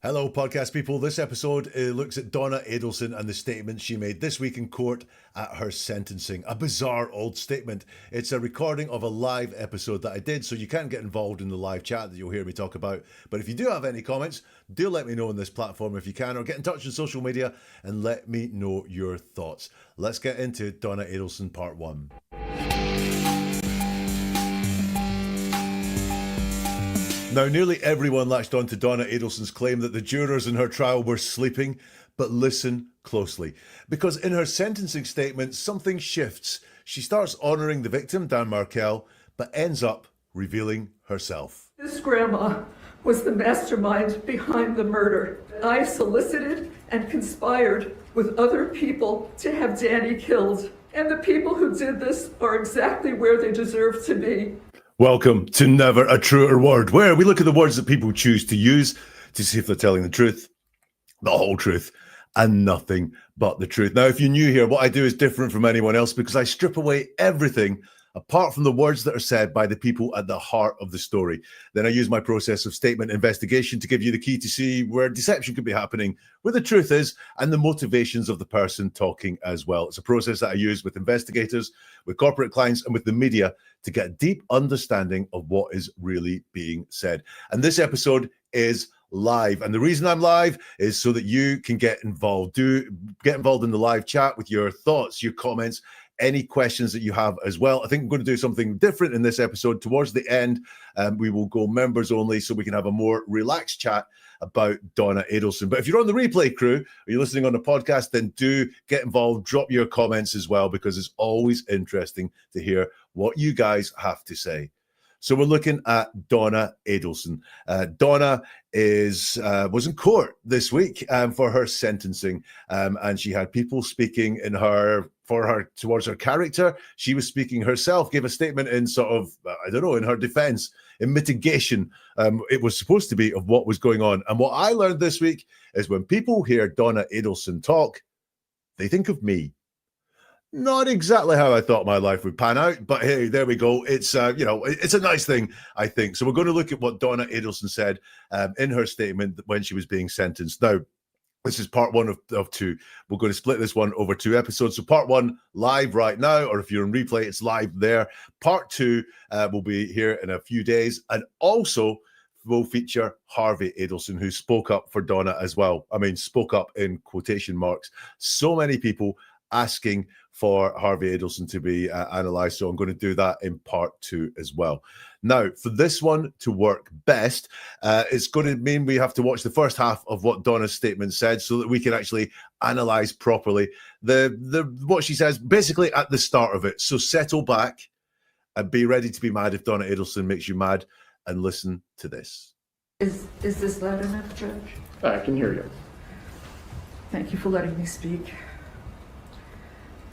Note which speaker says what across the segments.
Speaker 1: Hello, podcast people. This episode looks at Donna Adelson and the statement she made this week in court at her sentencing. A bizarre old statement. It's a recording of a live episode that I did, so you can get involved in the live chat that you'll hear me talk about. But if you do have any comments, do let me know on this platform if you can, or get in touch on social media and let me know your thoughts. Let's get into Donna Adelson Part 1. Now, nearly everyone latched on to Donna Adelson's claim that the jurors in her trial were sleeping, but listen closely. Because in her sentencing statement, something shifts. She starts honouring the victim, Dan Markel, but ends up revealing herself.
Speaker 2: This grandma was the mastermind behind the murder. I solicited and conspired with other people to have Danny killed. And the people who did this are exactly where they deserve to be.
Speaker 1: Welcome to Never a Truer Word, where we look at the words that people choose to use to see if they're telling the truth, the whole truth, and nothing but the truth. Now, if you're new here, what I do is different from anyone else because I strip away everything apart from the words that are said by the people at the heart of the story. Then I use my process of statement investigation to give you the key to see where deception could be happening, where the truth is, and the motivations of the person talking as well. It's a process that I use with investigators, with corporate clients, and with the media to get a deep understanding of what is really being said. And this episode is live. And the reason I'm live is so that you can get involved. Do get involved in the live chat with your thoughts, your comments, any questions that you have as well. I think I'm going to do something different in this episode. Towards the end, we will go members only so we can have a more relaxed chat about Donna Adelson. But if you're on the replay crew or you're listening on the podcast, then do get involved, drop your comments as well, because it's always interesting to hear what you guys have to say. So we're looking at Donna Adelson. Donna was in court this week for her sentencing, and she had people speaking towards her character. She was speaking herself, gave a statement in in her defense, in mitigation. It was supposed to be of what was going on. And what I learned this week is when people hear Donna Adelson talk, they think of me. Not exactly how I thought my life would pan out, but hey, there we go. It's it's a nice thing, I think. So we're going to look at what Donna Adelson said in her statement when she was being sentenced. Now, this is part one of two. We're going to split this one over two episodes. So part one live right now, or if you're in replay, it's live there. Part two will be here in a few days, and also will feature Harvey Adelson, who spoke up for Donna as well. I mean, spoke up in quotation marks. So many people asking for Harvey Adelson to be analysed. So I'm going to do that in part two as well. Now, for this one to work best, it's going to mean we have to watch the first half of what Donna's statement said so that we can actually analyse properly what she says basically at the start of it. So settle back and be ready to be mad if Donna Adelson makes you mad, and listen to this.
Speaker 2: Is this loud enough, Judge?
Speaker 3: I can hear you.
Speaker 2: Thank you for letting me speak.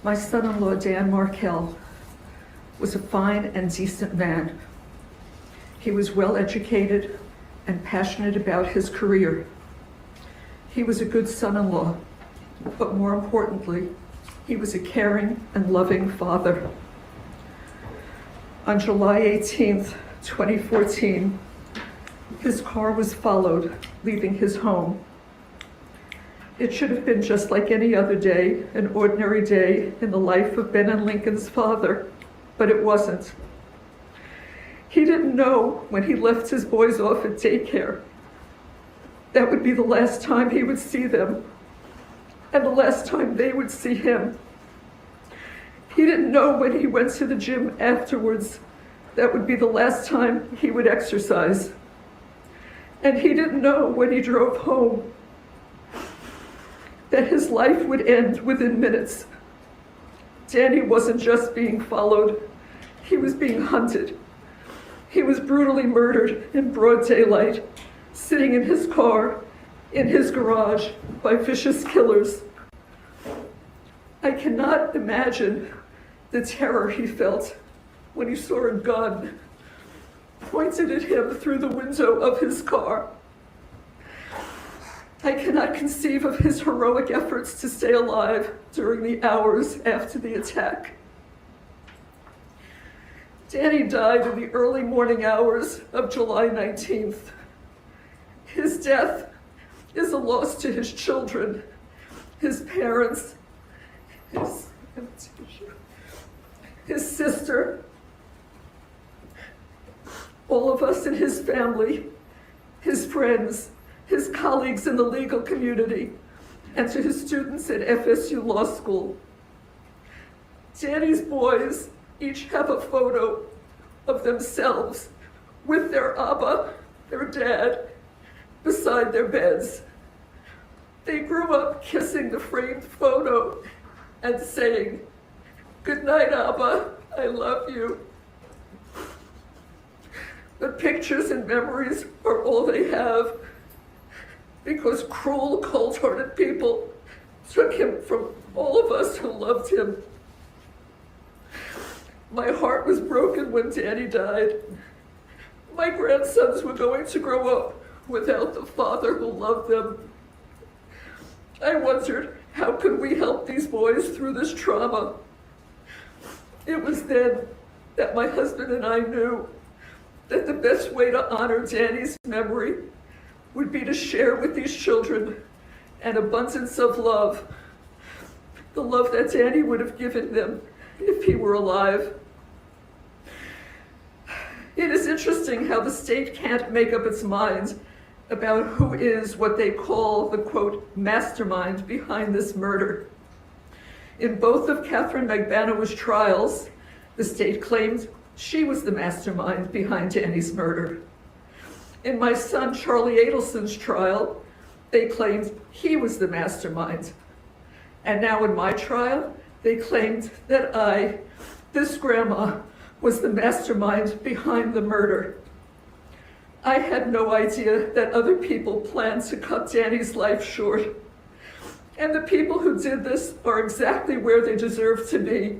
Speaker 2: My son-in-law, Dan Markel, was a fine and decent man. He was well-educated and passionate about his career. He was a good son-in-law, but more importantly, he was a caring and loving father. On July 18th, 2014, his car was followed, leaving his home. It should have been just like any other day, an ordinary day in the life of Ben and Lincoln's father, but it wasn't. He didn't know when he left his boys off at daycare that would be the last time he would see them, and the last time they would see him. He didn't know when he went to the gym afterwards that would be the last time he would exercise. And he didn't know when he drove home that his life would end within minutes. Danny wasn't just being followed, he was being hunted. He was brutally murdered in broad daylight, sitting in his car, in his garage, by vicious killers. I cannot imagine the terror he felt when he saw a gun pointed at him through the window of his car. I cannot conceive of his heroic efforts to stay alive during the hours after the attack. Danny died in the early morning hours of July 19th. His death is a loss to his children, his parents, his sister, all of us in his family, his friends, his colleagues in the legal community, and to his students at FSU Law School. Danny's boys each have a photo of themselves with their Abba, their dad, beside their beds. They grew up kissing the framed photo and saying, "Good night, Abba, I love you." But pictures and memories are all they have because cruel, cold-hearted people took him from all of us who loved him. My heart was broken when Danny died. My grandsons were going to grow up without the father who loved them. I wondered, how could we help these boys through this trauma? It was then that my husband and I knew that the best way to honor Danny's memory would be to share with these children an abundance of love, the love that Danny would have given them if he were alive. It is interesting how the state can't make up its mind about who is what they call the, quote, mastermind behind this murder. In both of Catherine Magbanaw's trials, the state claimed she was the mastermind behind Danny's murder. In my son Charlie Adelson's trial, they claimed he was the mastermind. And now in my trial, they claimed that I, this grandma, was the mastermind behind the murder. I had no idea that other people planned to cut Danny's life short. And the people who did this are exactly where they deserve to be.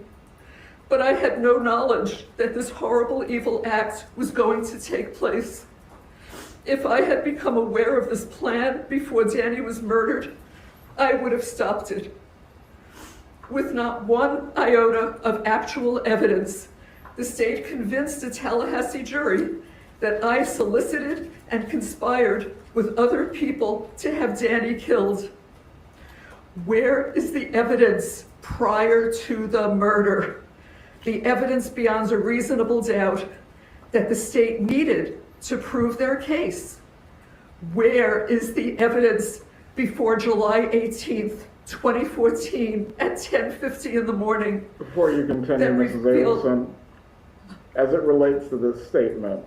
Speaker 2: But I had no knowledge that this horrible, evil act was going to take place. If I had become aware of this plan before Danny was murdered, I would have stopped it. With not one iota of actual evidence, the state convinced a Tallahassee jury that I solicited and conspired with other people to have Danny killed. Where is the evidence prior to the murder? The evidence beyond a reasonable doubt that the state needed to prove their case. Where is the evidence before July 18th, 2014 at 10:50 in the morning?
Speaker 3: Before you continue, Mrs. Adelson, as it relates to this statement,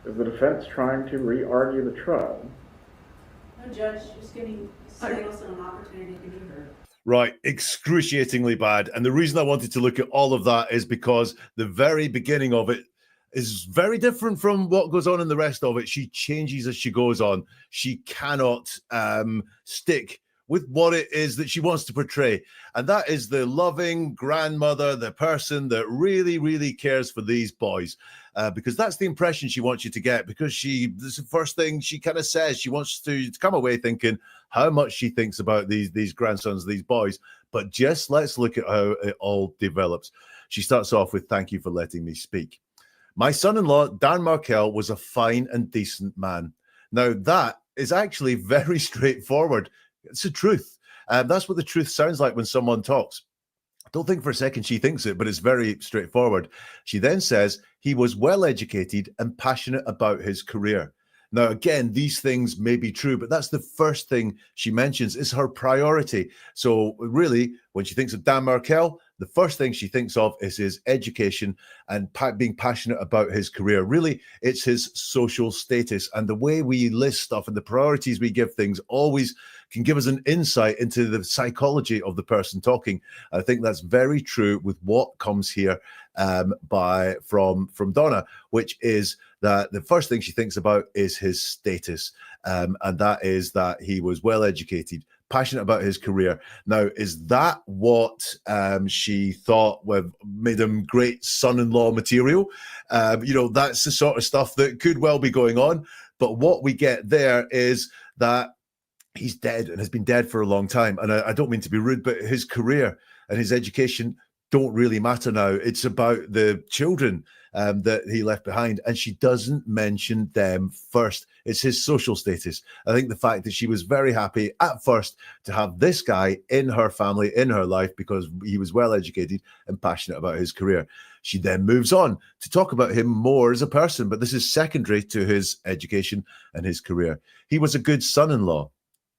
Speaker 3: is the defense trying to re-argue the trial?
Speaker 4: No, Judge, just giving Mrs. Adelson an opportunity to be heard.
Speaker 1: Right, excruciatingly bad. And the reason I wanted to look at all of that is because the very beginning of it is very different from what goes on in the rest of it. She changes as she goes on. She cannot stick with what it is that she wants to portray. And that is the loving grandmother, the person that really, really cares for these boys. Because that's the impression she wants you to get, because this is the first thing she kind of says. She wants to come away thinking how much she thinks about these grandsons, these boys. But just let's look at how it all develops. She starts off with, "Thank you for letting me speak. My son-in-law, Dan Markell, was a fine and decent man." Now, that is actually very straightforward. It's the truth. That's what the truth sounds like when someone talks. Don't think for a second she thinks it, but it's very straightforward. She then says he was well-educated and passionate about his career. Now, again, these things may be true, but that's the first thing she mentions is her priority. So really, when she thinks of Dan Markell, the first thing she thinks of is his education and being passionate about his career. Really, it's his social status. And the way we list stuff and the priorities we give things always can give us an insight into the psychology of the person talking. I think that's very true with what comes here from Donna, which is that the first thing she thinks about is his status, and that is that he was well educated, passionate about his career. Now, is that what she thought made him great son-in-law material? That's the sort of stuff that could well be going on. But what we get there is that he's dead and has been dead for a long time. And I don't mean to be rude, but his career and his education don't really matter now. It's about the children that he left behind. And she doesn't mention them first. It's his social status. I think the fact that she was very happy at first to have this guy in her family, in her life, because he was well educated and passionate about his career. She then moves on to talk about him more as a person, but this is secondary to his education and his career. He was a good son-in-law,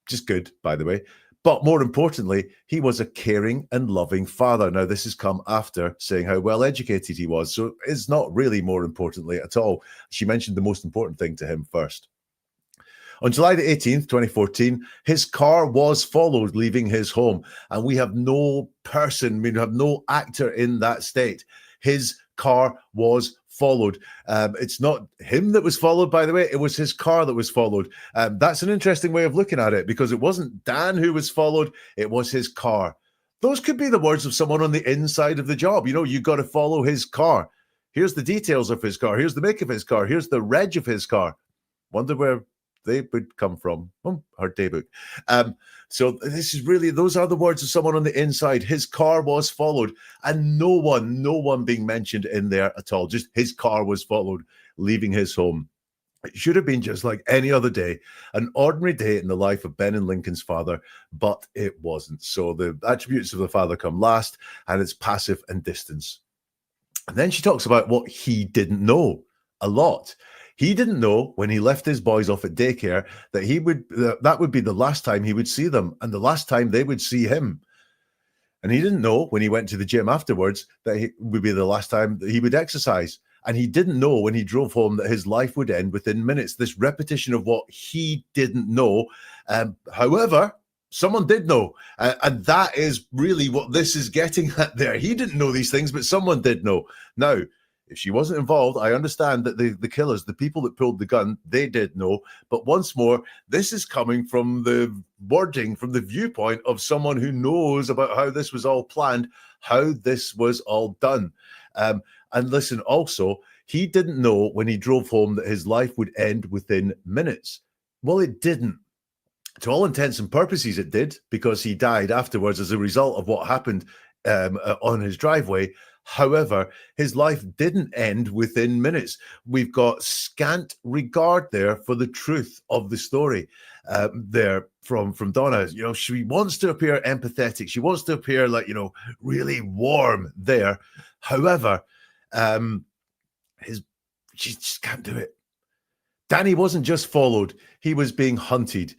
Speaker 1: just good, by the way. But more importantly, he was a caring and loving father. Now, this has come after saying how well educated he was. So it's not really more importantly at all. She mentioned the most important thing to him first. On July the 18th, 2014, his car was followed, leaving his home. And we have no person, we have no actor in that state. His car was followed. It's not him that was followed, by the way. It was his car that was followed. That's an interesting way of looking at it, because it wasn't Dan who was followed. It was his car. Those could be the words of someone on the inside of the job. You know, you got to follow his car. Here's the details of his car. Here's the make of his car. Here's the reg of his car. Wonder where they would come from. Her daybook. So this is really, those are the words of someone on the inside. His car was followed, and no one being mentioned in there at all. Just his car was followed, leaving his home. It should have been just like any other day, an ordinary day in the life of Ben and Lincoln's father, but it wasn't. So the attributes of the father come last, and it's passive and distance. And then she talks about what he didn't know a lot. He didn't know when he left his boys off at daycare that that would be the last time he would see them, and the last time they would see him. And he didn't know when he went to the gym afterwards that it would be the last time that he would exercise. And he didn't know when he drove home that his life would end within minutes. This repetition of what he didn't know. However, someone did know. And that is really what this is getting at there. He didn't know these things, but someone did know. Now, if she wasn't involved, I understand that the killers, the people that pulled the gun, they did know. But once more, this is coming from the wording, from the viewpoint of someone who knows about how this was all planned, how this was all done. And listen, also, he didn't know when he drove home that his life would end within minutes. Well, it didn't. To all intents and purposes, it did, because he died afterwards as a result of what happened on his driveway. However, his life didn't end within minutes. We've got scant regard there for the truth of the story there from Donna. You know, she wants to appear empathetic. She wants to appear like, you know, really warm there. However, she just can't do it. Danny wasn't just followed. He was being hunted.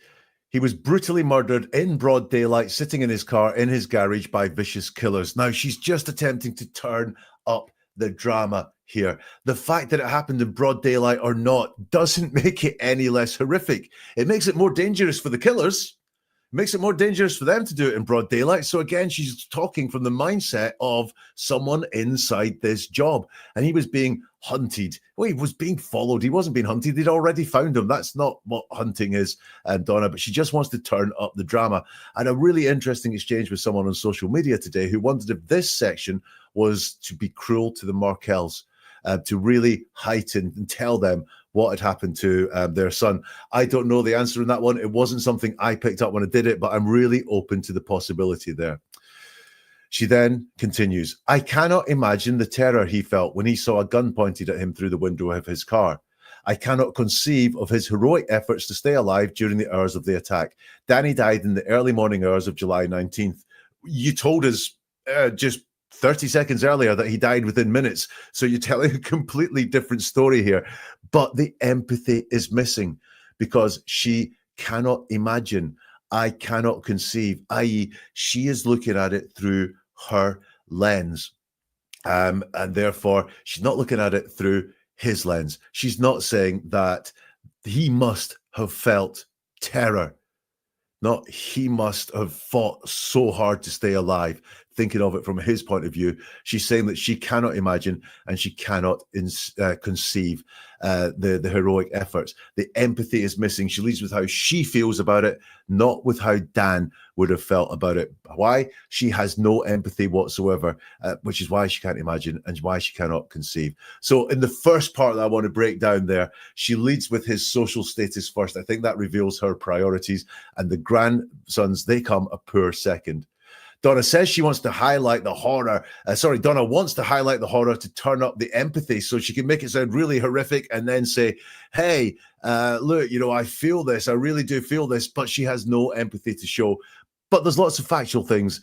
Speaker 1: He was brutally murdered in broad daylight, sitting in his car in his garage by vicious killers. Now, she's just attempting to turn up the drama here. The fact that it happened in broad daylight or not doesn't make it any less horrific. It makes it more dangerous for the killers. It makes it more dangerous for them to do it in broad daylight. So again, she's talking from the mindset of someone inside this job. And he was being hunted. Well, he was being followed. He wasn't being hunted. They'd already found him. That's not what hunting is, Donna, but she just wants to turn up the drama. And a really interesting exchange with someone on social media today who wondered if this section was to be cruel to the Markells, to really heighten and tell them what had happened to their son. I don't know the answer in that one. It wasn't something I picked up when I did it, but I'm really open to the possibility there. She then continues, I cannot imagine the terror he felt when he saw a gun pointed at him through the window of his car. I cannot conceive of his heroic efforts to stay alive during the hours of the attack. Danny died in the early morning hours of July 19th. You told us just 30 seconds earlier that he died within minutes. So you're telling a completely different story here. But the empathy is missing because she cannot imagine. I cannot conceive, i.e., she is looking at it through her lens. And therefore, she's not looking at it through his lens. She's not saying that he must have felt terror. Not he must have fought so hard to stay alive, thinking of it from his point of view. She's saying that she cannot imagine and she cannot conceive the heroic efforts. The empathy is missing. She leads with how she feels about it, not with how Dan would have felt about it. Why? She has no empathy whatsoever, which is why she can't imagine and why she cannot conceive. So in the first part that I want to break down there, she leads with his social status first. I think that reveals her priorities, and the grandsons, they come a poor second. Donna says she wants to highlight the horror. Donna wants to highlight the horror to turn up the empathy so she can make it sound really horrific and then say, hey, look, I feel this. I really do feel this, but she has no empathy to show. But there's lots of factual things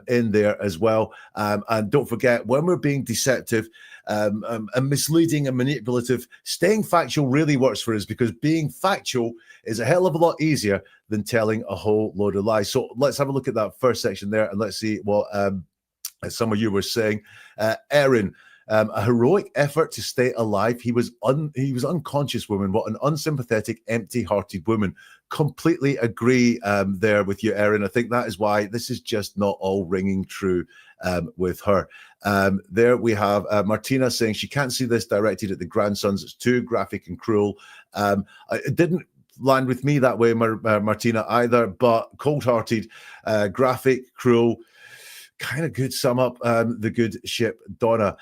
Speaker 1: in there as well. And don't forget, when we're being deceptive and misleading and manipulative, staying factual really works for us, because being factual is a hell of a lot easier than telling a whole load of lies. So let's have a look at that first section there, and let's see what some of you were saying. Erin, a heroic effort to stay alive. He was unconscious, woman. What an unsympathetic, empty-hearted woman. Completely agree there with you, Erin. I think that is why this is just not all ringing true with her. There we have Martina saying she can't see this directed at the grandsons. It's too graphic and cruel. It didn't land with me that way, Martina, either, but cold-hearted, graphic, cruel, kind of good sum up the good ship, Donna.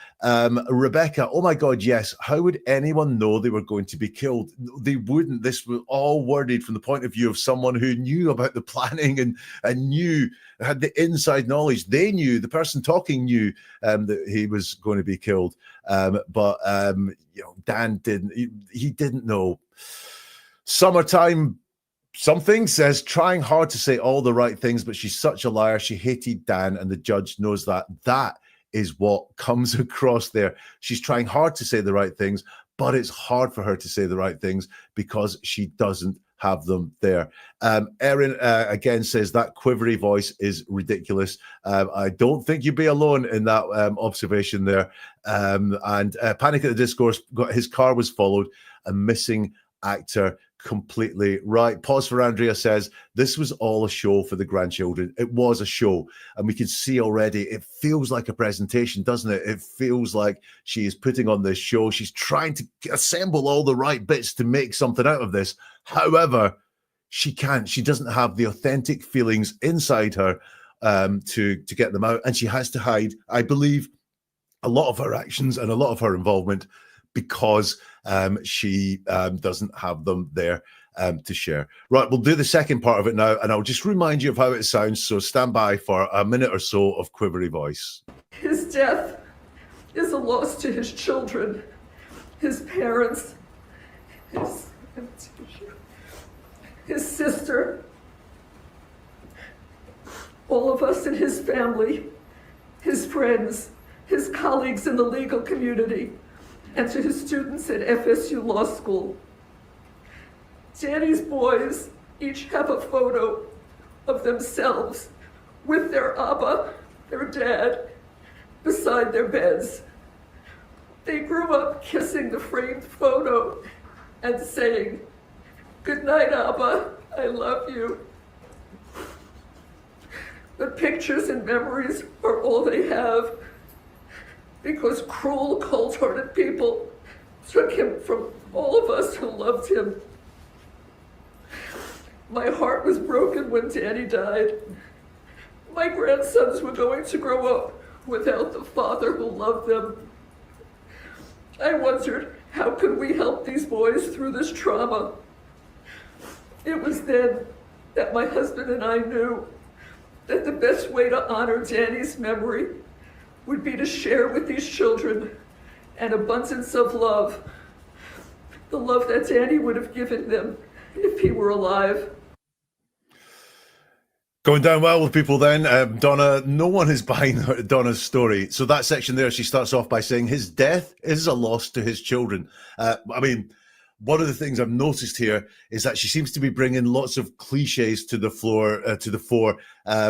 Speaker 1: Rebecca, oh my God, yes. How would anyone know they were going to be killed? They wouldn't. This was all worded from the point of view of someone who knew about the planning and had the inside knowledge. They knew, the person talking knew that he was going to be killed. But Dan didn't. He didn't know. Summertime something says, trying hard to say all the right things, but she's such a liar. She hated Dan, and the judge knows that. That is what comes across there. She's trying hard to say the right things, but it's hard for her to say the right things because she doesn't have them there. Erin again says that quivery voice is ridiculous. I don't think you'd be alone in that observation there. And Panic at the Discourse, his car was followed. A missing actor. Completely right. Pause for Andrea says this was all a show for the grandchildren. It was a show, and we can see already it feels like a presentation, doesn't it? It feels like she is putting on this show. She's trying to assemble all the right bits to make something out of this. However, she can't. She doesn't have the authentic feelings inside her to get them out, and she has to hide, I believe, a lot of her actions and a lot of her involvement because she doesn't have them there to share. Right, we'll do the second part of it now, and I'll just remind you of how it sounds, so stand by for a minute or so of quivery voice.
Speaker 2: His death is a loss to his children, his parents, his sister, all of us in his family, his friends, his colleagues in the legal community, and to his students at FSU Law School. Danny's boys each have a photo of themselves with their Abba, their dad, beside their beds. They grew up kissing the framed photo and saying, "Good night, Abba, I love you." But pictures and memories are all they have, because cruel, cold-hearted people took him from all of us who loved him. My heart was broken when Danny died. My grandsons were going to grow up without the father who loved them. I wondered, how could we help these boys through this trauma? It was then that my husband and I knew that the best way to honor Danny's memory would be to share with these children an abundance of love, the love that Danny would have given them if he were alive.
Speaker 1: Going down well with people then. Donna, no one is buying Donna's story. So that section there, she starts off by saying his death is a loss to his children. One of the things I've noticed here is that she seems to be bringing lots of cliches to the fore,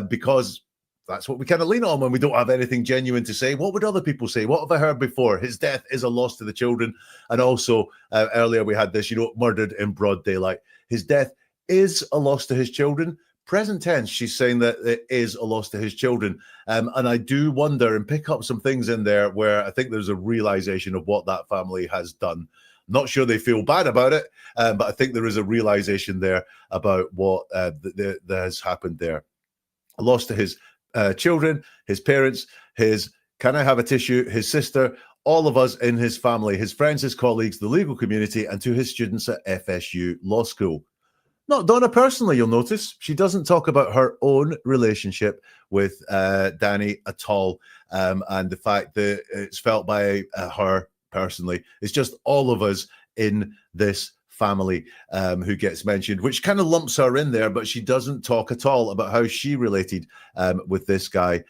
Speaker 1: because that's what we kind of lean on when we don't have anything genuine to say. What would other people say? What have I heard before? His death is a loss to the children. And also earlier we had this, murdered in broad daylight. His death is a loss to his children. Present tense, she's saying that it is a loss to his children. And I do wonder and pick up some things in there where I think there's a realization of what that family has done. Not sure they feel bad about it, but I think there is a realization there about what that has happened there. A loss to his children, his parents, his, can I have a tissue, his sister, all of us in his family, his friends, his colleagues, the legal community, and to his students at FSU Law School. Not Donna personally, you'll notice. She doesn't talk about her own relationship with Danny at all, and the fact that it's felt by her personally. It's just all of us in this family who gets mentioned, which kind of lumps her in there, but she doesn't talk at all about how she related with this guy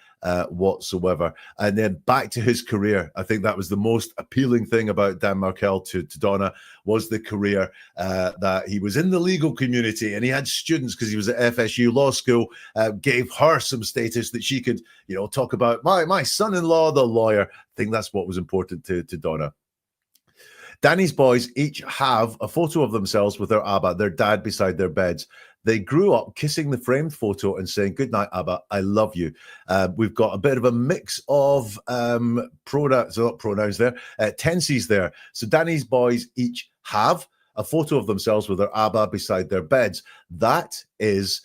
Speaker 1: whatsoever. And then back to his career. I think that was the most appealing thing about Dan Markel to Donna, was the career that he was in the legal community, and he had students because he was at FSU Law School, gave her some status that she could, talk about my son-in-law, the lawyer. I think that's what was important to Donna. Danny's boys each have a photo of themselves with their Abba, their dad, beside their beds. They grew up kissing the framed photo and saying, "Good night, Abba, I love you." We've got a bit of a mix of tenses there. So Danny's boys each have a photo of themselves with their Abba beside their beds. That is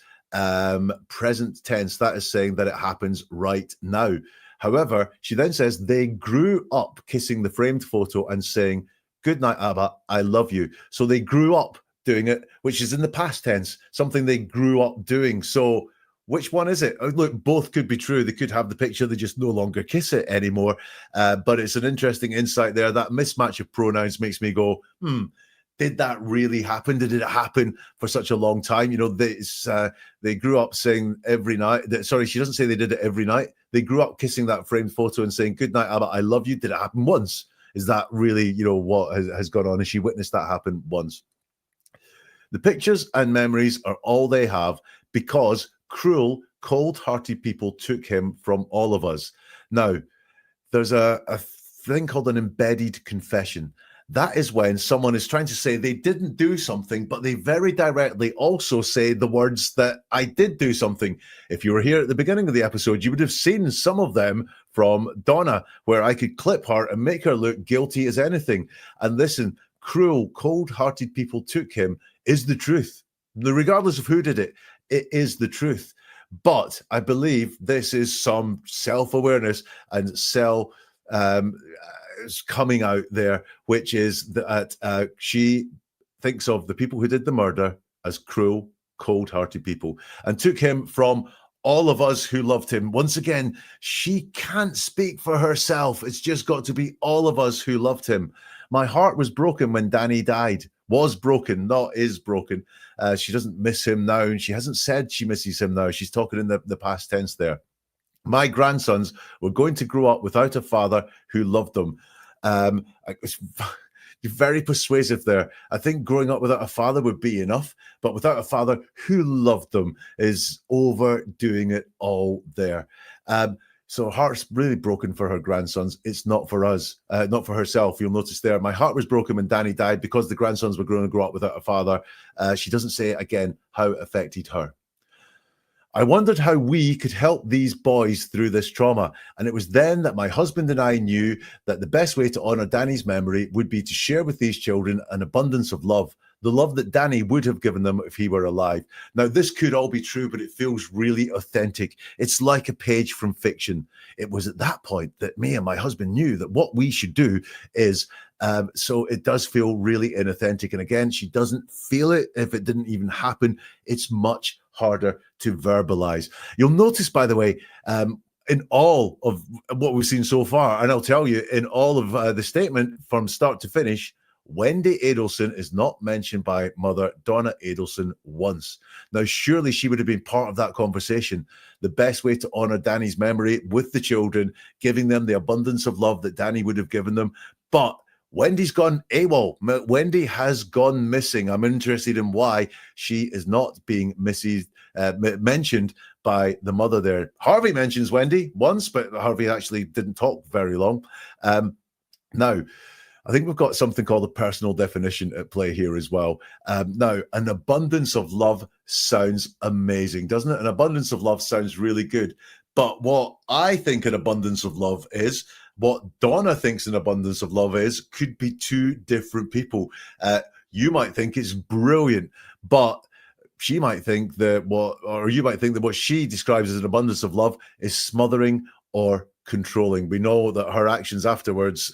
Speaker 1: present tense. That is saying that it happens right now. However, she then says they grew up kissing the framed photo and saying, "Good night, Abba, I love you." So they grew up doing it, which is in the past tense, something they grew up doing. So which one is it? Look, both could be true. They could have the picture, they just no longer kiss it anymore. But it's an interesting insight there. That mismatch of pronouns makes me go, did that really happen? Did it happen for such a long time? They grew up saying every night. Sorry, she doesn't say they did it every night. They grew up kissing that framed photo and saying, "Good night, Abba, I love you." Did it happen once? Is that really, what has gone on? Has she witnessed that happen once? The pictures and memories are all they have because cruel, cold-hearted people took him from all of us. Now, there's a thing called an embedded confession. That is when someone is trying to say they didn't do something, but they very directly also say the words that I did do something. If you were here at the beginning of the episode, you would have seen some of them from Donna, where I could clip her and make her look guilty as anything. And listen, cruel, cold-hearted people took him is the truth. Regardless of who did it, it is the truth. But I believe this is some self-awareness and coming out there, which is that she thinks of the people who did the murder as cruel, cold-hearted people and took him from all of us who loved him. Once again, she can't speak for herself. It's just got to be all of us who loved him. My heart was broken when Danny died. Was broken, not is broken. She doesn't miss him now, and she hasn't said she misses him now. She's talking in the past tense there. My grandsons were going to grow up without a father who loved them. It's very persuasive there. I think growing up without a father would be enough, but without a father who loved them is overdoing it all there. So her heart's really broken for her grandsons. It's not for us, not for herself. You'll notice there, my heart was broken when Danny died because the grandsons were going to grow up without a father. She doesn't say again how it affected her. I wondered how we could help these boys through this trauma. And it was then that my husband and I knew that the best way to honor Danny's memory would be to share with these children an abundance of love, the love that Danny would have given them if he were alive. Now, this could all be true, but it feels really authentic. It's like a page from fiction. It was at that point that me and my husband knew that what we should do is, so it does feel really inauthentic. And again, she doesn't feel it if it didn't even happen. It's much harder to verbalize. You'll notice, by the way, in all of what we've seen so far, and I'll tell you, in all of the statement from start to finish, Wendy Adelson is not mentioned by mother Donna Adelson once. Now, surely she would have been part of that conversation. The best way to honor Danny's memory with the children, giving them the abundance of love that Danny would have given them. But Wendy's gone AWOL. Wendy has gone missing. I'm interested in why she is not being mentioned by the mother there. Harvey mentions Wendy once, but Harvey actually didn't talk very long. Now, I think we've got something called a personal definition at play here as well. Now, an abundance of love sounds amazing, doesn't it? An abundance of love sounds really good. But what I think an abundance of love is, what Donna thinks an abundance of love is, could be two different people. You might think it's brilliant, but she might think that you might think that what she describes as an abundance of love is smothering or controlling. We know that her actions afterwards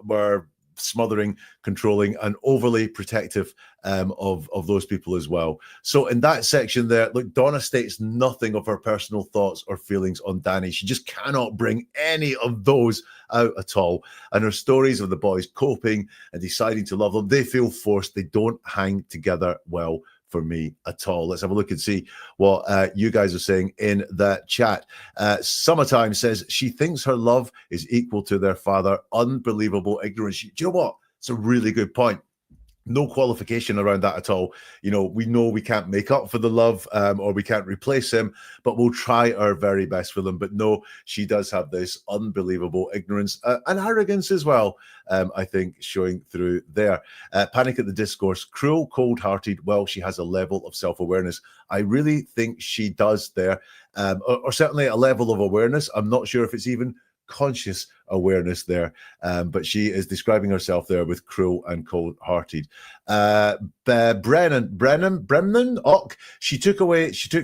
Speaker 1: were smothering, controlling, and overly protective of those people as well. So in that section there, look, Donna states nothing of her personal thoughts or feelings on Danny. She just cannot bring any of those out at all. And her stories of the boys coping and deciding to love them, they feel forced. They don't hang together well for me at all. Let's have a look and see what you guys are saying in the chat. Summertime says she thinks her love is equal to their father. Unbelievable ignorance. Do you know what? It's a really good point. No qualification around that at all. You know we can't make up for the love or we can't replace him, but we'll try our very best for them. But no, she does have this unbelievable ignorance and arrogance as well, I think, showing through there. Panic at the Discourse, cruel, cold-hearted. Well, she has a level of self-awareness. I really think she does there, or certainly a level of awareness. I'm not sure if it's even conscious awareness there, but she is describing herself there with cruel and cold-hearted. Brennan Ock, she took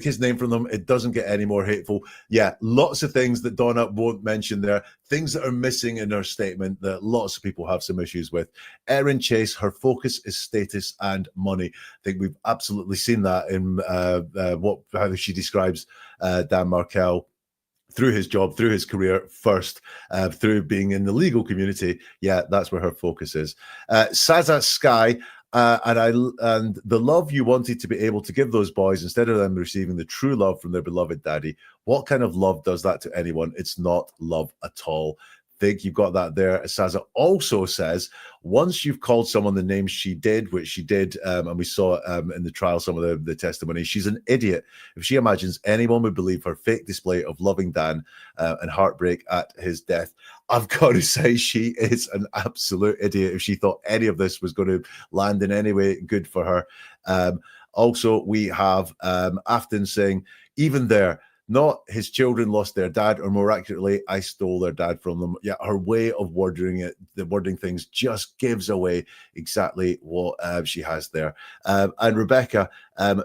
Speaker 1: his name from them. It doesn't get any more hateful. Yeah, lots of things that Donna won't mention there, things that are missing in her statement that lots of people have some issues with. Erin Chase, her focus is status and money. I think we've absolutely seen that in how she describes Dan Markel through his job, through his career first, through being in the legal community. Yeah, that's where her focus is. Saza Sky, and the love you wanted to be able to give those boys instead of them receiving the true love from their beloved daddy. What kind of love does that to anyone? It's not love at all. Think you've got that there. Saza also says, once you've called someone the name she did, which she did, and we saw in the trial some of the testimony, she's an idiot. If she imagines anyone would believe her fake display of loving Dan and heartbreak at his death, I've got to say she is an absolute idiot if she thought any of this was going to land in any way good for her. Also, we have Afton saying, even there, not his children lost their dad, or more accurately, I stole their dad from them. Yeah, her way of wording things just gives away exactly what she has there. And Rebecca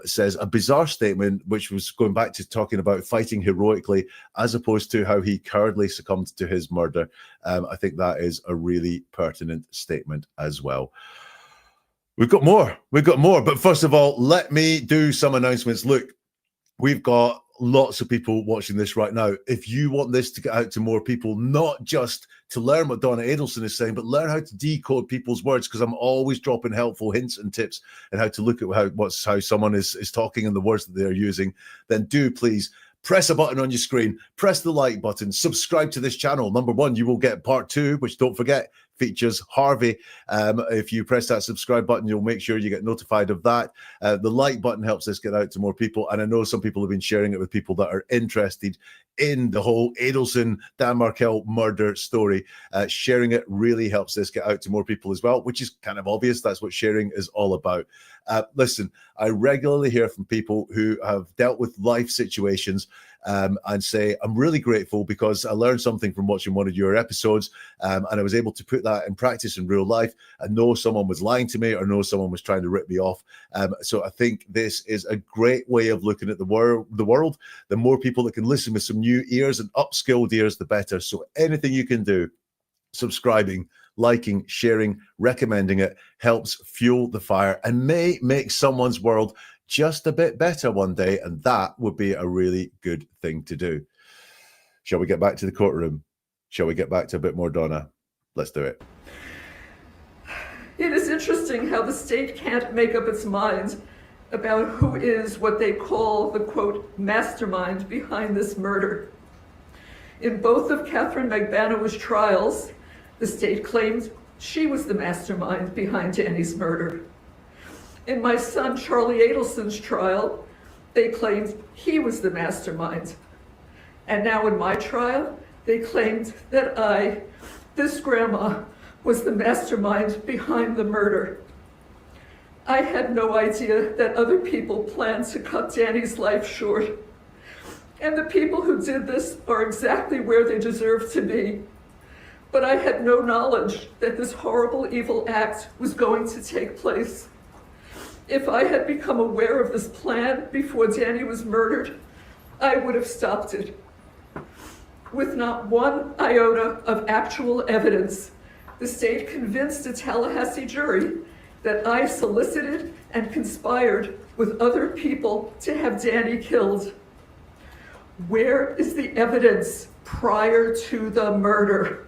Speaker 1: says a bizarre statement, which was going back to talking about fighting heroically as opposed to how he cowardly succumbed to his murder. I think that is a really pertinent statement as well. We've got more. But first of all, let me do some announcements. Look, we've got lots of people watching this right now. If you want this to get out to more people, not just to learn what Donna Adelson is saying, but learn how to decode people's words, because I'm always dropping helpful hints and tips and how to look at how someone is talking and the words that they're using, then do please press a button on your screen, press the like button, subscribe to this channel. Number one, you will get part 2, which, don't forget, features Harvey. If you press that subscribe button, you'll make sure you get notified of that. The like button helps us get out to more people, and I know some people have been sharing it with people that are interested in the whole Adelson Dan Markel murder story. Sharing it really helps this get out to more people as well, which is kind of obvious. That's what sharing is all about. Listen, I regularly hear from people who have dealt with life situations and say, I'm really grateful because I learned something from watching one of your episodes, and I was able to put that in practice in real life and know someone was lying to me or know someone was trying to rip me off. So I think this is a great way of looking at the world. The more people that can listen with some new ears and upskilled ears, the better. So anything you can do, subscribing, liking, sharing, recommending it, helps fuel the fire and may make someone's world just a bit better one day, and that would be a really good thing to do. Shall we get back to the courtroom? Shall we get back to a bit more Donna? Let's do it.
Speaker 2: It is interesting how the state can't make up its mind about who is what they call the, quote, mastermind behind this murder. In both of Catherine Magbanow's trials, the state claimed she was the mastermind behind Danny's murder. In my son Charlie Adelson's trial, they claimed he was the mastermind. And now in my trial, they claimed that I, this grandma, was the mastermind behind the murder. I had no idea that other people planned to cut Danny's life short. And the people who did this are exactly where they deserve to be. But I had no knowledge that this horrible, evil act was going to take place. If I had become aware of this plan before Danny was murdered, I would have stopped it. With not one iota of actual evidence, The state convinced a Tallahassee jury that I solicited and conspired with other people to have Danny killed. Where is the evidence prior to the murder?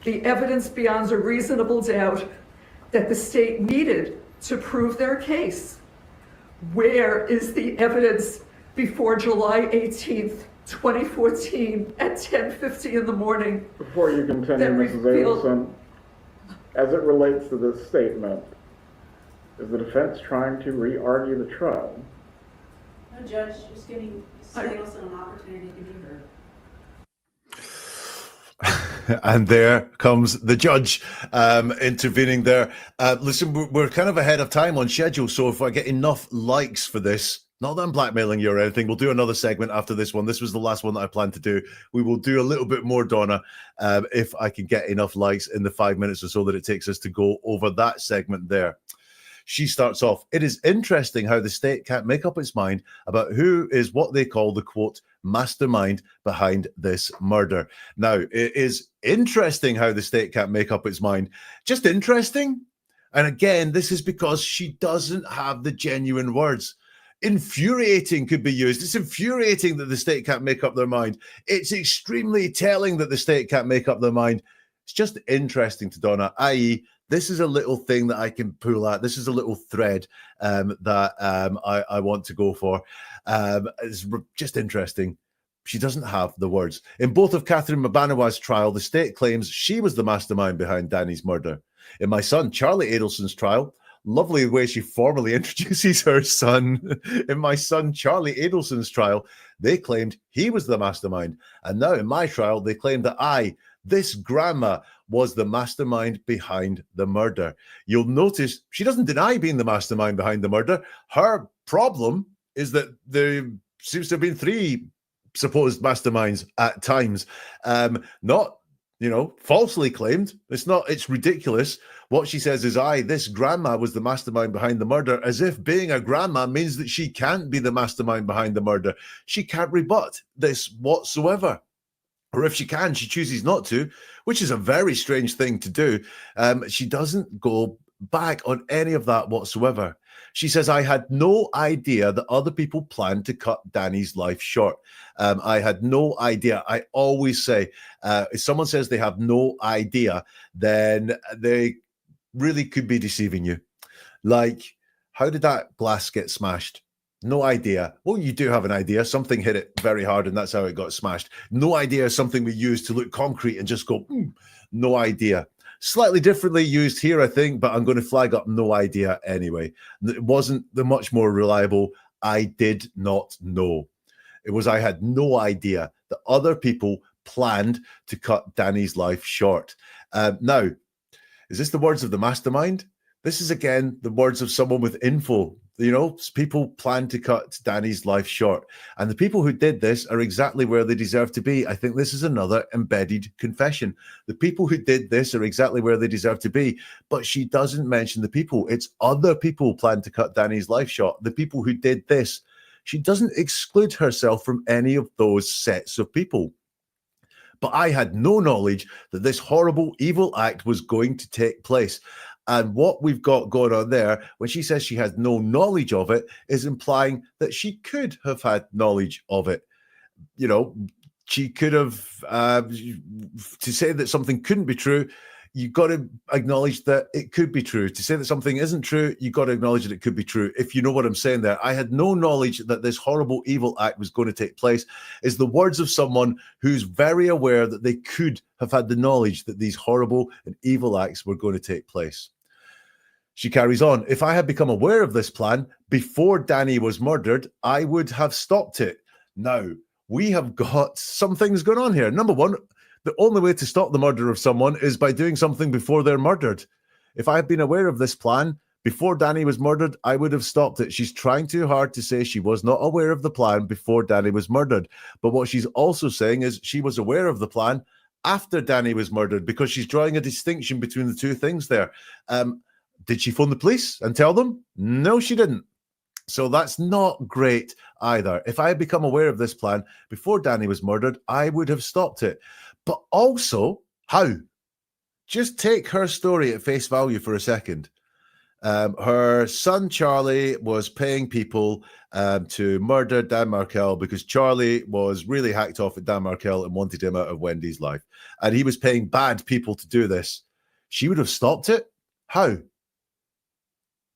Speaker 2: The evidence beyond a reasonable doubt that the state needed to prove their case. Where is the evidence before July 18th, 2014 at 10:50 in the morning?
Speaker 3: Before you continue,
Speaker 2: That
Speaker 3: Mrs.
Speaker 2: revealed-
Speaker 3: Adelson, as it relates to this statement, is the defense trying to re-argue the trial?
Speaker 4: No, Judge, just giving Mrs. Adelson an opportunity to be heard.
Speaker 1: And there comes the judge intervening there. Listen, we're kind of ahead of time on schedule, so if I get enough likes for this, not that I'm blackmailing you or anything, we'll do another segment after this one. This was the last one that I planned to do. We will do a little bit more, Donna, if I can get enough likes in the 5 minutes or so that it takes us to go over that segment there. She starts off, "It is interesting how the state can't make up its mind about who is what they call the, quote, mastermind behind this murder." Now, it is interesting how the state can't make up its mind. Just interesting. And again, this is because she doesn't have the genuine words. Infuriating could be used. It's infuriating that the state can't make up their mind. It's extremely telling that the state can't make up their mind. It's just interesting to Donna, i.e., this is a little thing that I can pull out. This is a little thread that I want to go for. It's just interesting. She doesn't have the words. In both of Catherine Mabanawa's trial, the state claims she was the mastermind behind Danny's murder. In my son, Charlie Adelson's trial, lovely way she formally introduces her son. In my son, Charlie Adelson's trial, they claimed he was the mastermind. And now in my trial, they claim that this grandma, was the mastermind behind the murder. You'll notice she doesn't deny being the mastermind behind the murder. Her problem is that there seems to have been 3 supposed masterminds at times. Not, falsely claimed. It's ridiculous. What she says is, this grandma was the mastermind behind the murder, as if being a grandma means that she can't be the mastermind behind the murder. She can't rebut this whatsoever. Or if she can, she chooses not to, which is a very strange thing to do. She doesn't go back on any of that whatsoever. She says, "I had no idea that other people planned to cut Danny's life short." I had no idea. I always say, if someone says they have no idea, then they really could be deceiving you. Like, how did that glass get smashed? No idea. Well, you do have an idea. Something hit it very hard and that's how it got smashed. No idea is something we use to look concrete and just go, no idea. Slightly differently used here, I think, but I'm going to flag up no idea anyway. It wasn't the much more reliable, "I did not know." It was, "I had no idea that other people planned to cut Danny's life short." Now, is this the words of the mastermind? This is, again, the words of someone with info. People plan to cut Danny's life short. And the people who did this are exactly where they deserve to be. I think this is another embedded confession. The people who did this are exactly where they deserve to be. But she doesn't mention the people. It's other people plan to cut Danny's life short. The people who did this. She doesn't exclude herself from any of those sets of people. But I had no knowledge that this horrible, evil act was going to take place. And what we've got going on there, when she says she had no knowledge of it, is implying that she could have had knowledge of it. She could have, to say that something couldn't be true, you've got to acknowledge that it could be true. To say that something isn't true, you've got to acknowledge that it could be true. If you know what I'm saying there, I had no knowledge that this horrible, evil act was going to take place, is the words of someone who's very aware that they could have had the knowledge that these horrible and evil acts were going to take place. She carries on, "If I had become aware of this plan before Danny was murdered, I would have stopped it." Now, we have got some things going on here. Number one, the only way to stop the murder of someone is by doing something before they're murdered. If I had been aware of this plan before Danny was murdered, I would have stopped it. She's trying too hard to say she was not aware of the plan before Danny was murdered. But what she's also saying is she was aware of the plan after Danny was murdered, because she's drawing a distinction between the two things there. Did she phone the police and tell them? No, she didn't. So that's not great either. If I had become aware of this plan before Danny was murdered, I would have stopped it. But also, how? just take her story at face value for a second. Her son Charlie was paying people to murder Dan Markel because Charlie was really hacked off at Dan Markel and wanted him out of Wendy's life. And he was paying bad people to do this. She would have stopped it. How?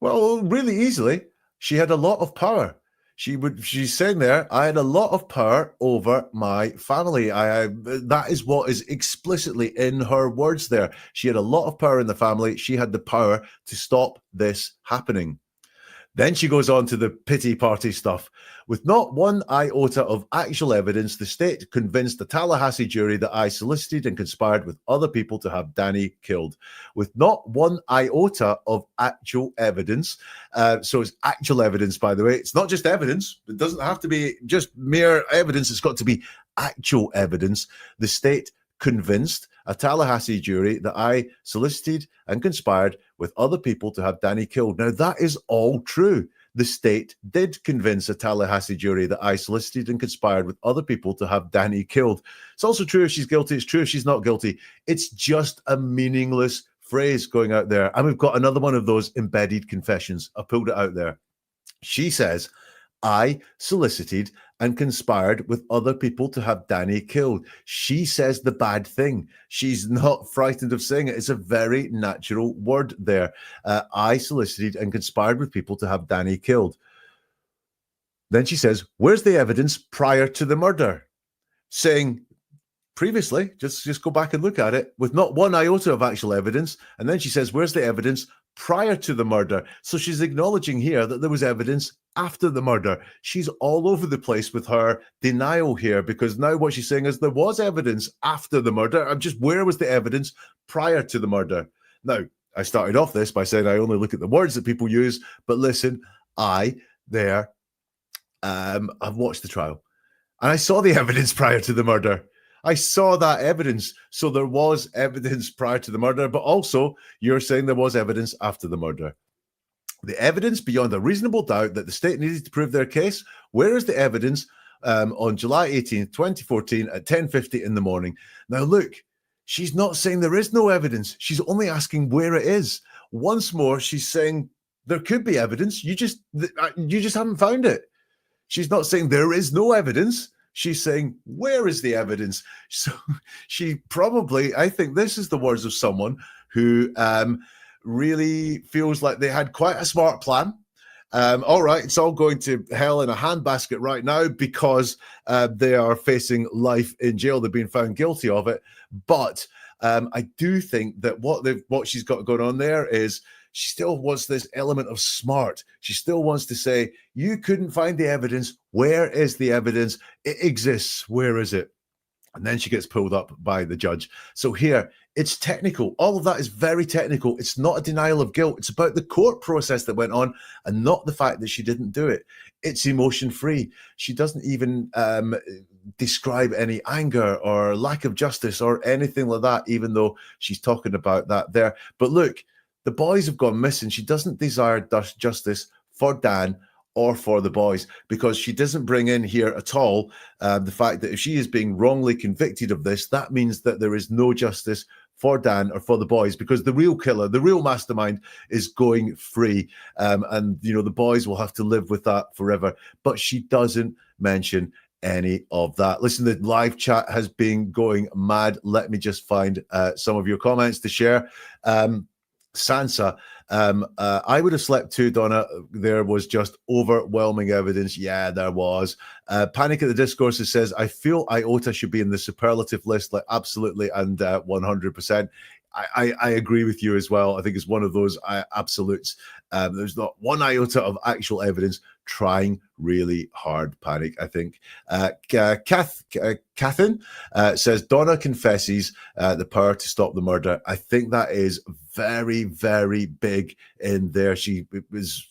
Speaker 1: Well, really easily. She had a lot of power. She's saying there, I had a lot of power over my family. That is what is explicitly in her words there. She had a lot of power in the family. She had the power to stop this happening. Then she goes on to the pity party stuff. With not one iota of actual evidence, the state convinced the Tallahassee jury that I solicited and conspired with other people to have Danny killed. With not one iota of actual evidence. So it's actual evidence, by the way. It's not just evidence. It doesn't have to be just mere evidence. It's got to be actual evidence. The state convinced a Tallahassee jury that I solicited and conspired with other people to have Danny killed. Now, that is all true. The state did convince a Tallahassee jury that I solicited and conspired with other people to have Danny killed. It's also true if she's guilty. It's true if she's not guilty. It's just a meaningless phrase going out there. And we've got another one of those embedded confessions. I pulled it out there. She says, I solicited and conspired with other people to have Danny killed. She says the bad thing. She's not frightened of saying it. It's a very natural word there. I solicited and conspired with people to have Danny killed. Then she says, where's the evidence prior to the murder? Saying previously, just go back and look at it, with not one iota of actual evidence. And then she says, where's the evidence prior to the murder? So she's acknowledging here that there was evidence after the murder. She's all over the place with her denial here, because now what she's saying is there was evidence after the murder. Where was the evidence prior to the murder? Now, I started off this by saying I only look at the words that people use, but listen, I've watched the trial and I saw the evidence prior to the murder. I saw that evidence. So there was evidence prior to the murder, but also you're saying there was evidence after the murder. The evidence beyond a reasonable doubt that the state needed to prove their case. Where is the evidence on July 18th, 2014 at 10:50 in the morning? Now, look, she's not saying there is no evidence. She's only asking where it is. Once more, she's saying there could be evidence. You just haven't found it. She's not saying there is no evidence. She's saying, where is the evidence? So she probably, I think this is the words of someone who really feels like they had quite a smart plan. All right, it's all going to hell in a handbasket right now because they are facing life in jail. They've been found guilty of it. But I do think that what she's got going on there is she still wants this element of smart. She still wants to say, you couldn't find the evidence. Where is the evidence? It exists. Where is it? And then she gets pulled up by the judge. So here, it's technical. All of that is very technical. It's not a denial of guilt. It's about the court process that went on and not the fact that she didn't do it. It's emotion-free. She doesn't even describe any anger or lack of justice or anything like that, even though she's talking about that there. But look, the boys have gone missing. She doesn't desire justice for Dan or for the boys, because she doesn't bring in here at all the fact that if she is being wrongly convicted of this, that means that there is no justice for Dan or for the boys, because the real killer, the real mastermind is going free. And, you know, the boys will have to live with that forever. But she doesn't mention any of that. Listen, the live chat has been going mad. Let me just find some of your comments to share. Sansa, I would have slept too, Donna. There was just overwhelming evidence. Yeah, there was. Panic at the Discourses says, I feel iota should be in the superlative list. Like, absolutely, and 100%. I agree with you as well. I think it's one of those absolutes. There's not one iota of actual evidence. Trying really hard, Panic, I think. Catherine says, Donna confesses the power to stop the murder. I think that is very, very big in there. She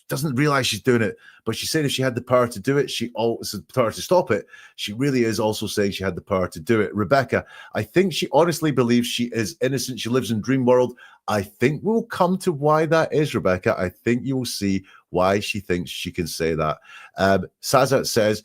Speaker 1: doesn't realize she's doing it, but she's saying if she had the power to do it, she also the power to stop it. She really is also saying she had the power to do it. Rebecca, I think she honestly believes she is innocent. She lives in dream world. I think we'll come to why that is, Rebecca. I think you will see why she thinks she can say that. Saza says,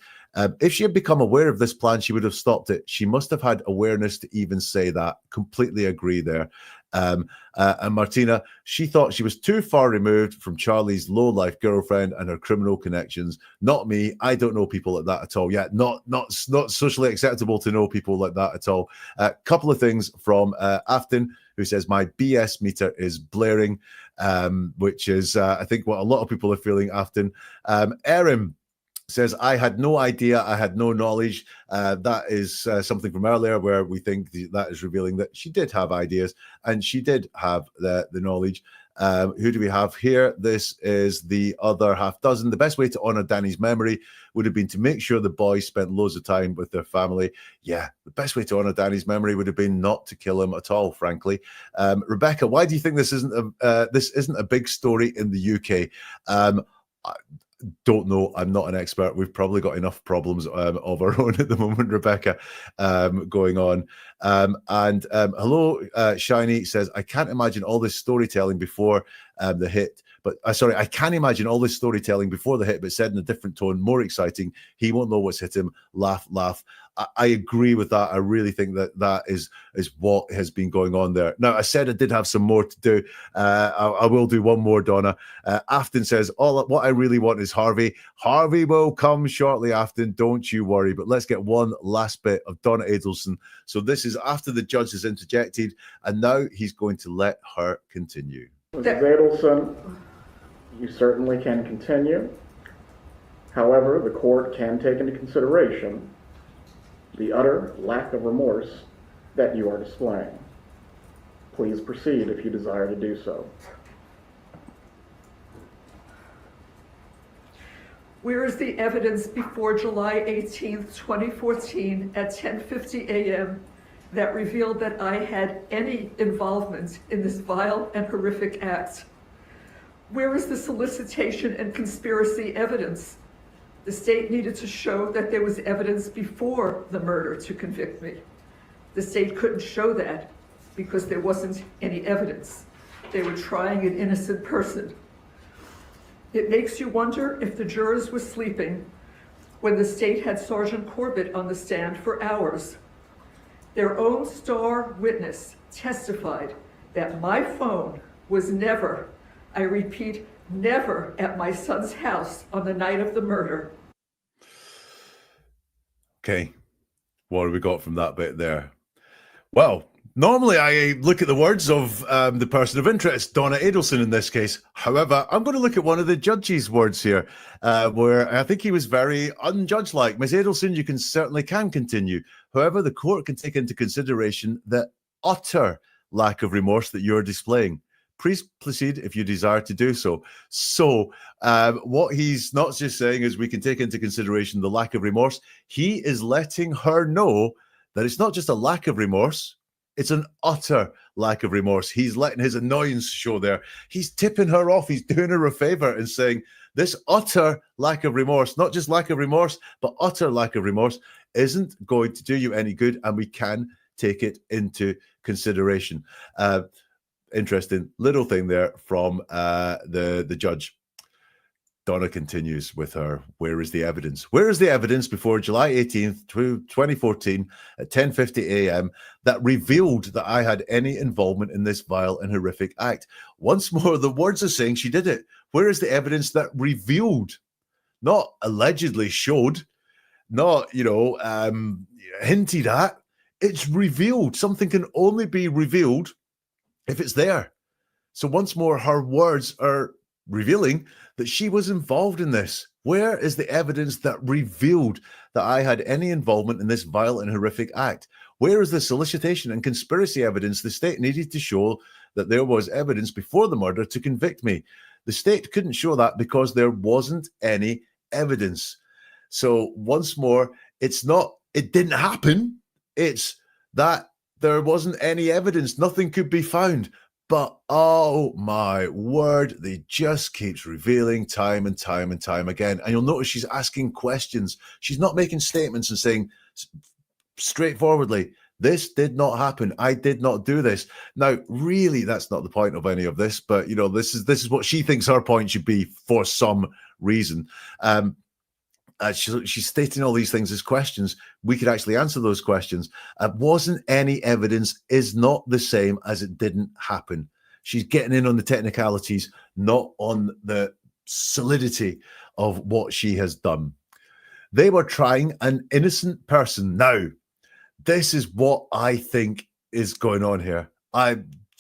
Speaker 1: if she had become aware of this plan, she would have stopped it. She must have had awareness to even say that. Completely agree there. And Martina, she thought she was too far removed from Charlie's low-life girlfriend and her criminal connections. Not me. I don't know people like that at all. Yeah, not socially acceptable to know people like that at all. A couple of things from Afton, who says, my BS meter is blaring, which is, I think, what a lot of people are feeling, Afton. Erin says, I had no idea, I had no knowledge. That is something from earlier where we think that is revealing that she did have ideas and she did have the knowledge. Who do we have here? This is the other half dozen. The best way to honor Danny's memory would have been to make sure the boys spent loads of time with their family. Yeah, the best way to honor Danny's memory would have been not to kill him at all, frankly. Rebecca, why do you think this isn't a big story in the UK? I don't know. I'm not an expert. We've probably got enough problems of our own at the moment, Rebecca, going on. Hello, Shiny says, I can't imagine all this storytelling before the hit. But sorry, I can imagine all this storytelling before the hit, but said in a different tone, more exciting. He won't know what's hit him. Laugh, laugh. I agree with that. I really think that is what has been going on there. Now, I said I did have some more to do. I will do one more, Donna. Afton says, what I really want is Harvey. Harvey will come shortly, Afton. Don't you worry. But let's get one last bit of Donna Adelson. So this is after the judge has interjected, and now he's going to let her continue.
Speaker 3: Mrs. Adelson, you certainly can continue. However, the court can take into consideration the utter lack of remorse that you are displaying. Please proceed if you desire to do so.
Speaker 2: Where is the evidence before July 18th, 2014 at 10:50 a.m. that revealed that I had any involvement in this vile and horrific act? Where is the solicitation and conspiracy evidence? The state needed to show that there was evidence before the murder to convict me. The state couldn't show that because there wasn't any evidence. They were trying an innocent person. It makes you wonder if the jurors were sleeping when the state had Sergeant Corbett on the stand for hours. Their own star witness testified that my phone was never, I repeat, never at my son's house on the night of the murder.
Speaker 1: Okay, what have we got from that bit there? Well, normally I look at the words of the person of interest, Donna Adelson in this case. However, I'm going to look at one of the judge's words here, where I think he was very unjudge-like. Ms. Adelson, you certainly can continue. However, the court can take into consideration the utter lack of remorse that you're displaying. Please proceed if you desire to do so. So what he's not just saying is we can take into consideration the lack of remorse. He is letting her know that it's not just a lack of remorse, it's an utter lack of remorse. He's letting his annoyance show there. He's tipping her off. He's doing her a favor and saying this utter lack of remorse, not just lack of remorse, but utter lack of remorse isn't going to do you any good, and we can take it into consideration. Interesting little thing there from the judge. Donna continues with her, where is the evidence? Where is the evidence before July 18th, 2014 at 10:50 a.m. that revealed that I had any involvement in this vile and horrific act? Once more, the words are saying she did it. Where is the evidence that revealed, not allegedly showed, not, hinted at? It's revealed. Something can only be revealed if it's there. So once more, her words are revealing that she was involved in this. Where is the evidence that revealed that I had any involvement in this vile and horrific act? Where is the solicitation and conspiracy evidence the state needed to show that there was evidence before the murder to convict me? The state couldn't show that because there wasn't any evidence. So once more, it's not, it didn't happen. It's that there wasn't any evidence. Nothing could be found. But oh my word, they just keeps revealing time and time and time again. And you'll notice she's asking questions. She's not making statements and saying straightforwardly, this did not happen. I did not do this. Now, really, that's not the point of any of this. But, this is what she thinks her point should be for some reason. She's stating all these things as questions. We could actually answer those questions. Wasn't any evidence is not the same as it didn't happen. She's getting in on the technicalities, not on the solidity of what she has done. They were trying an innocent person. Now, this is what I think is going on here.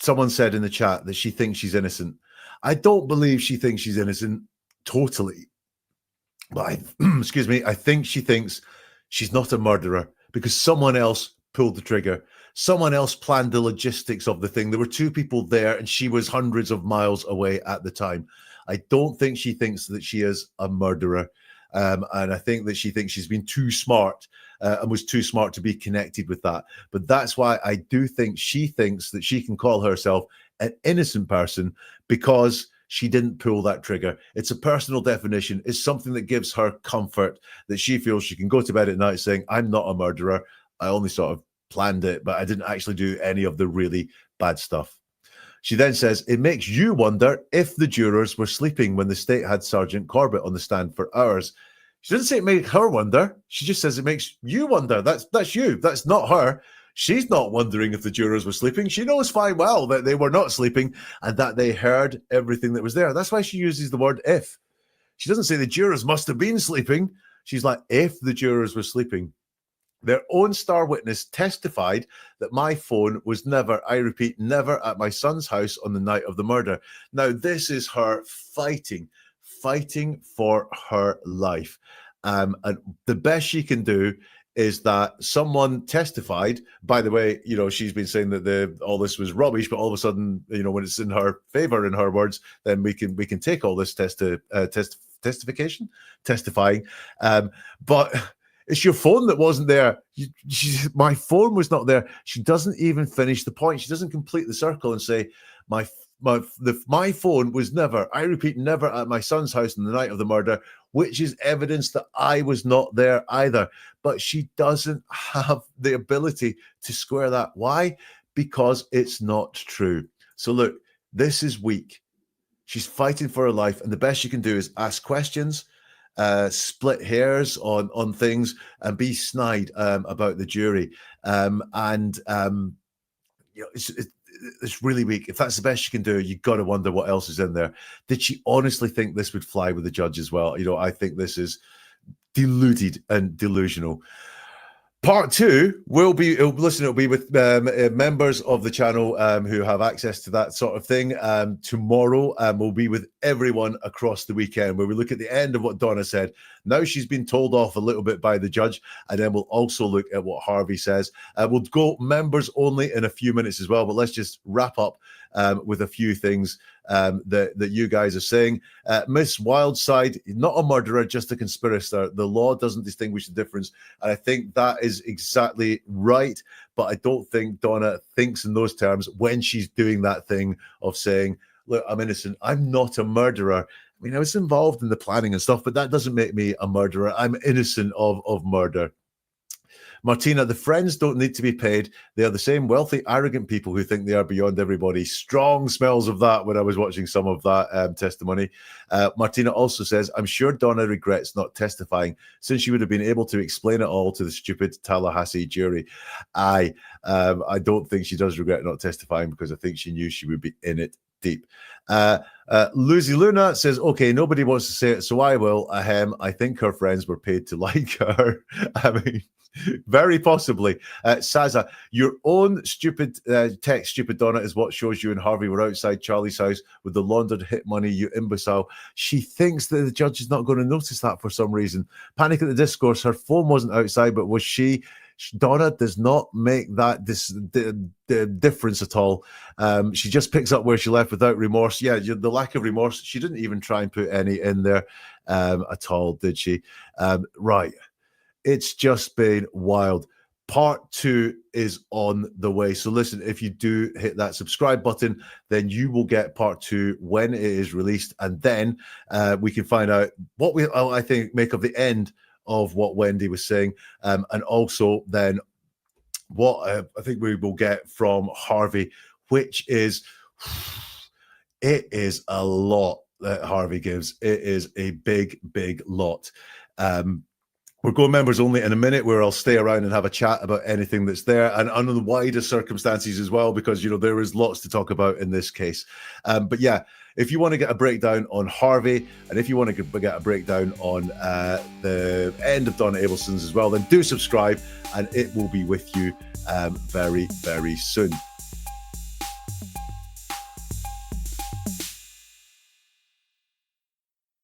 Speaker 1: Someone said in the chat that she thinks she's innocent. I don't believe she thinks she's innocent totally. But excuse me, I think she thinks she's not a murderer because someone else pulled the trigger. Someone else planned the logistics of the thing. There were two people there and she was hundreds of miles away at the time. I don't think she thinks that she is a murderer. And I think that she thinks she's been too smart and was too smart to be connected with that. But that's why I do think she thinks that she can call herself an innocent person because she didn't pull that trigger. It's a personal definition. It's something that gives her comfort that she feels she can go to bed at night saying, I'm not a murderer. I only sort of planned it, but I didn't actually do any of the really bad stuff. She then says, it makes you wonder if the jurors were sleeping when the state had Sergeant Corbett on the stand for hours. She doesn't say it makes her wonder. She just says it makes you wonder. That's you. That's not her. She's not wondering if the jurors were sleeping. She knows fine well that they were not sleeping and that they heard everything that was there. That's why she uses the word if. She doesn't say the jurors must have been sleeping. She's like, if the jurors were sleeping. Their own star witness testified that my phone was never, I repeat, never at my son's house on the night of the murder. Now, this is her fighting for her life. And the best she can do is that someone testified. By the way, she's been saying that all this was rubbish, but all of a sudden, when it's in her favor, in her words, then we can take all this testifying. But it's your phone that wasn't there. My phone was not there. She doesn't even finish the point. She doesn't complete the circle and say, my phone was never, I repeat, never at my son's house on the night of the murder, which is evidence that I was not there either. But she doesn't have the ability to square that. Why? Because it's not true. So look, this is weak. She's fighting for her life, and the best she can do is ask questions, split hairs on things, and be snide about the jury. It's really weak. If that's the best you can do, you got to wonder what else is in there. Did she honestly think this would fly with the judge as well? I think this is deluded and delusional. Part 2 will be, it'll be with members of the channel who have access to that sort of thing. Tomorrow we'll be with everyone across the weekend, where we look at the end of what Donna said. Now she's been told off a little bit by the judge, and then we'll also look at what Harvey says. We'll go members only in a few minutes as well, but let's just wrap up with a few things that you guys are saying. Miss Wildside, not a murderer, just a conspirator. The law doesn't distinguish the difference. And I think that is exactly right. But I don't think Donna thinks in those terms when she's doing that thing of saying, look, I'm innocent. I'm not a murderer. I mean, I was involved in the planning and stuff, but that doesn't make me a murderer. I'm innocent of murder. Martina, the friends don't need to be paid. They are the same wealthy, arrogant people who think they are beyond everybody. Strong smells of that when I was watching some of that testimony. Martina also says, I'm sure Donna regrets not testifying since she would have been able to explain it all to the stupid Tallahassee jury. I don't think she does regret not testifying because I think she knew she would be in it deep. Lucy Luna says, okay, nobody wants to say it, so I will. I think her friends were paid to like her. I mean, very possibly. Saza, your own stupid text, stupid Donna, is what shows you and Harvey were outside Charlie's house with the laundered hit money, you imbecile. She thinks that the judge is not going to notice that for some reason. Panic at the Discourse, her phone wasn't outside, but was she? Donna does not make that the difference at all. She just picks up where she left without remorse. Yeah, the lack of remorse. She didn't even try and put any in there at all, did she? Right. It's just been wild. Part 2 is on the way. So listen, if you do hit that subscribe button, then you will get part 2 when it is released. And then we can find out what I think make of the end of what Wendy was saying. And also then what I think we will get from Harvey, which is, it is a lot that Harvey gives. It is a big, big lot. We're going members only in a minute, where I'll stay around and have a chat about anything that's there, and under the widest circumstances as well, because, you know, there is lots to talk about in this case. But yeah, if you want to get a breakdown on Harvey, and if you want to get a breakdown on the end of Donna Adelson's as well, then do subscribe, and it will be with you very, very soon.